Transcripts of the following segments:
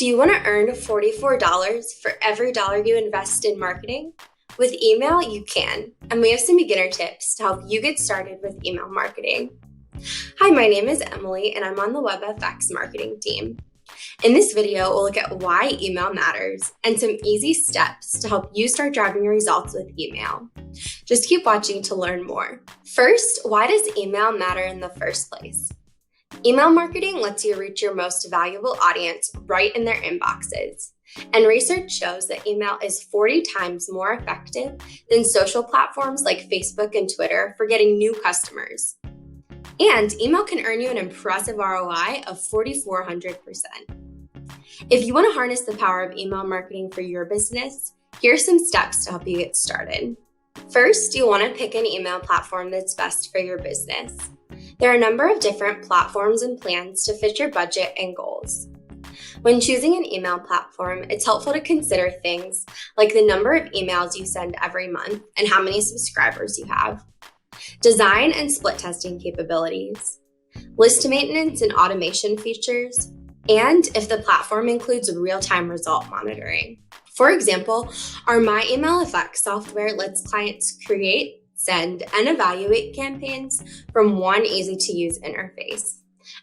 Do you want to earn $44 for every dollar you invest in marketing? With email, you can, and we have some beginner tips to help you get started with email marketing. Hi, my name is Emily, and I'm on the WebFX marketing team. In this video, we'll look at why email matters and some easy steps to help you start driving results with email. Just keep watching to learn more. First, why does email matter in the first place? Email marketing lets you reach your most valuable audience right in their inboxes. And research shows that email is 40 times more effective than social platforms like Facebook and Twitter for getting new customers. And email can earn you an impressive ROI of 4,400%. If you want to harness the power of email marketing for your business, here are some steps to help you get started. First, you'll want to pick an email platform that's best for your business. There are a number of different platforms and plans to fit your budget and goals. When choosing an email platform, it's helpful to consider things like the number of emails you send every month and how many subscribers you have, design and split testing capabilities, list maintenance and automation features, and if the platform includes real-time result monitoring. For example, our MyEmailFX software lets clients create, send, and evaluate campaigns from one easy-to-use interface.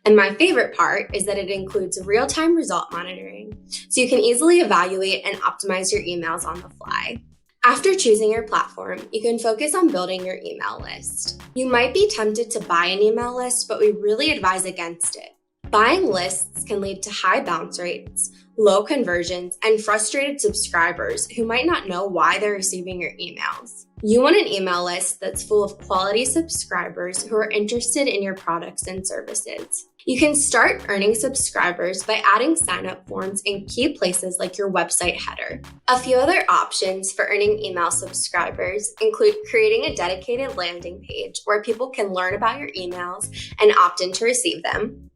And my favorite part is that it includes real-time result monitoring, so you can easily evaluate and optimize your emails on the fly. After choosing your platform, you can focus on building your email list. You might be tempted to buy an email list, but we really advise against it. Buying lists can lead to high bounce rates, low conversions, and frustrated subscribers who might not know why they're receiving your emails. You want an email list that's full of quality subscribers who are interested in your products and services. You can start earning subscribers by adding sign-up forms in key places like your website header. A few other options for earning email subscribers include creating a dedicated landing page where people can learn about your emails and opt in to receive them,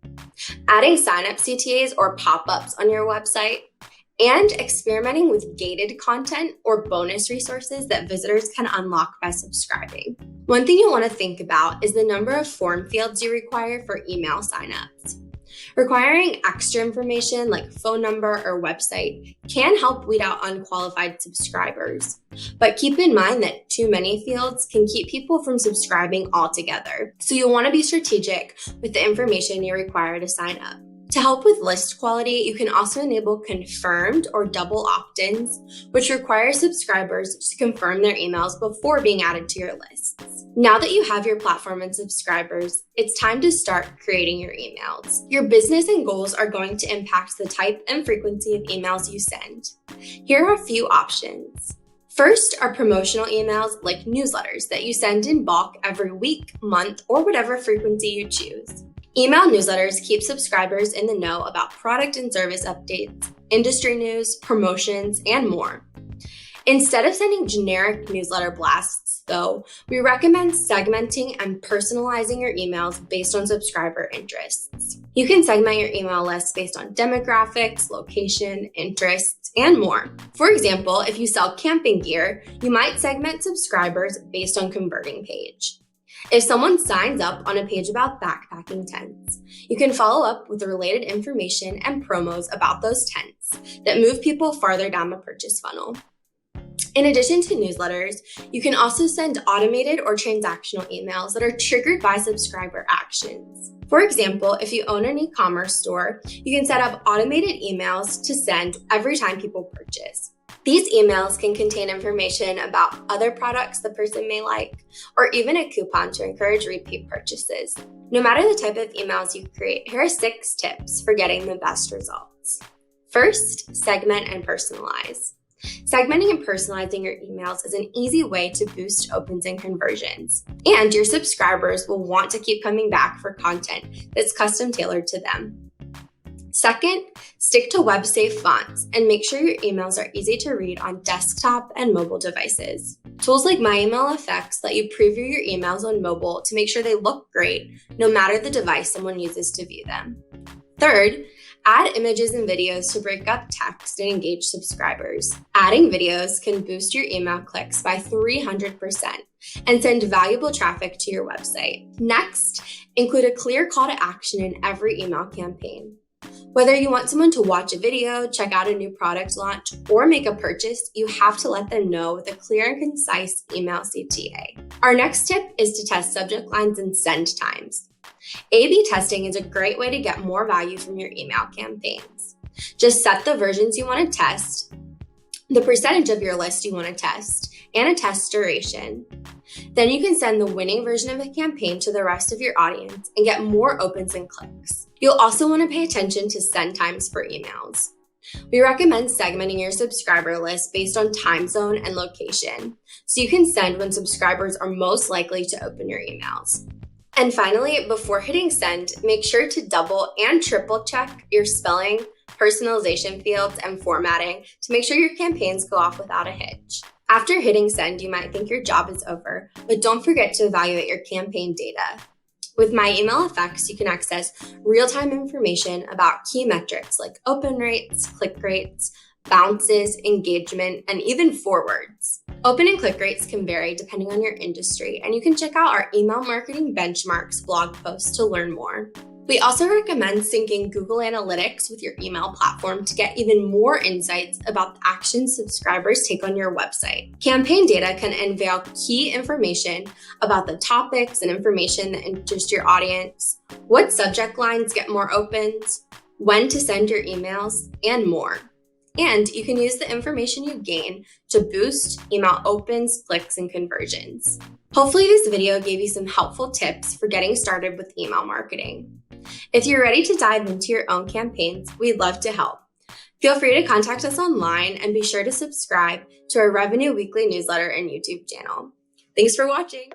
adding sign-up CTAs or pop-ups on your website, and experimenting with gated content or bonus resources that visitors can unlock by subscribing. One thing you'll want to think about is the number of form fields you require for email signups. Requiring extra information like phone number or website can help weed out unqualified subscribers, but keep in mind that too many fields can keep people from subscribing altogether, so you'll want to be strategic with the information you require to sign up. To help with list quality, you can also enable confirmed or double opt-ins, which require subscribers to confirm their emails before being added to your lists. Now that you have your platform and subscribers, it's time to start creating your emails. Your business and goals are going to impact the type and frequency of emails you send. Here are a few options. First are promotional emails like newsletters that you send in bulk every week, month, or whatever frequency you choose. Email newsletters keep subscribers in the know about product and service updates, industry news, promotions, and more. Instead of sending generic newsletter blasts, though, we recommend segmenting and personalizing your emails based on subscriber interests. You can segment your email list based on demographics, location, interests, and more. For example, if you sell camping gear, you might segment subscribers based on converting page. If someone signs up on a page about backpacking tents, you can follow up with related information and promos about those tents that move people farther down the purchase funnel. In addition to newsletters, you can also send automated or transactional emails that are triggered by subscriber actions. For example, if you own an e-commerce store, you can set up automated emails to send every time people purchase. These emails can contain information about other products the person may like, or even a coupon to encourage repeat purchases. No matter the type of emails you create, here are 6 tips for getting the best results. First, segment and personalize. Segmenting and personalizing your emails is an easy way to boost opens and conversions, and your subscribers will want to keep coming back for content that's custom tailored to them. Second, stick to web-safe fonts and make sure your emails are easy to read on desktop and mobile devices. Tools like MyEmailFX let you preview your emails on mobile to make sure they look great no matter the device someone uses to view them. Third, add images and videos to break up text and engage subscribers. Adding videos can boost your email clicks by 300% and send valuable traffic to your website. Next, include a clear call to action in every email campaign. Whether you want someone to watch a video, check out a new product launch, or make a purchase, you have to let them know with a clear and concise email CTA. Our next tip is to test subject lines and send times. A/B testing is a great way to get more value from your email campaigns. Just set the versions you want to test, the percentage of your list you want to test, and a test duration. Then you can send the winning version of a campaign to the rest of your audience and get more opens and clicks. You'll also want to pay attention to send times for emails. We recommend segmenting your subscriber list based on time zone and location, so you can send when subscribers are most likely to open your emails. And finally, before hitting send, make sure to double and triple check your spelling, personalization fields, and formatting to make sure your campaigns go off without a hitch. After hitting send, you might think your job is over, but don't forget to evaluate your campaign data. With My Email Effects, you can access real-time information about key metrics like open rates, click rates, bounces, engagement, and even forwards. Open and click rates can vary depending on your industry, and you can check out our email marketing benchmarks blog post to learn more. We also recommend syncing Google Analytics with your email platform to get even more insights about the actions subscribers take on your website. Campaign data can unveil key information about the topics and information that interest your audience, what subject lines get more opens, when to send your emails, and more. And you can use the information you gain to boost email opens, clicks, and conversions. Hopefully this video gave you some helpful tips for getting started with email marketing. If you're ready to dive into your own campaigns, we'd love to help. Feel free to contact us online and be sure to subscribe to our Revenue Weekly newsletter and YouTube channel. Thanks for watching.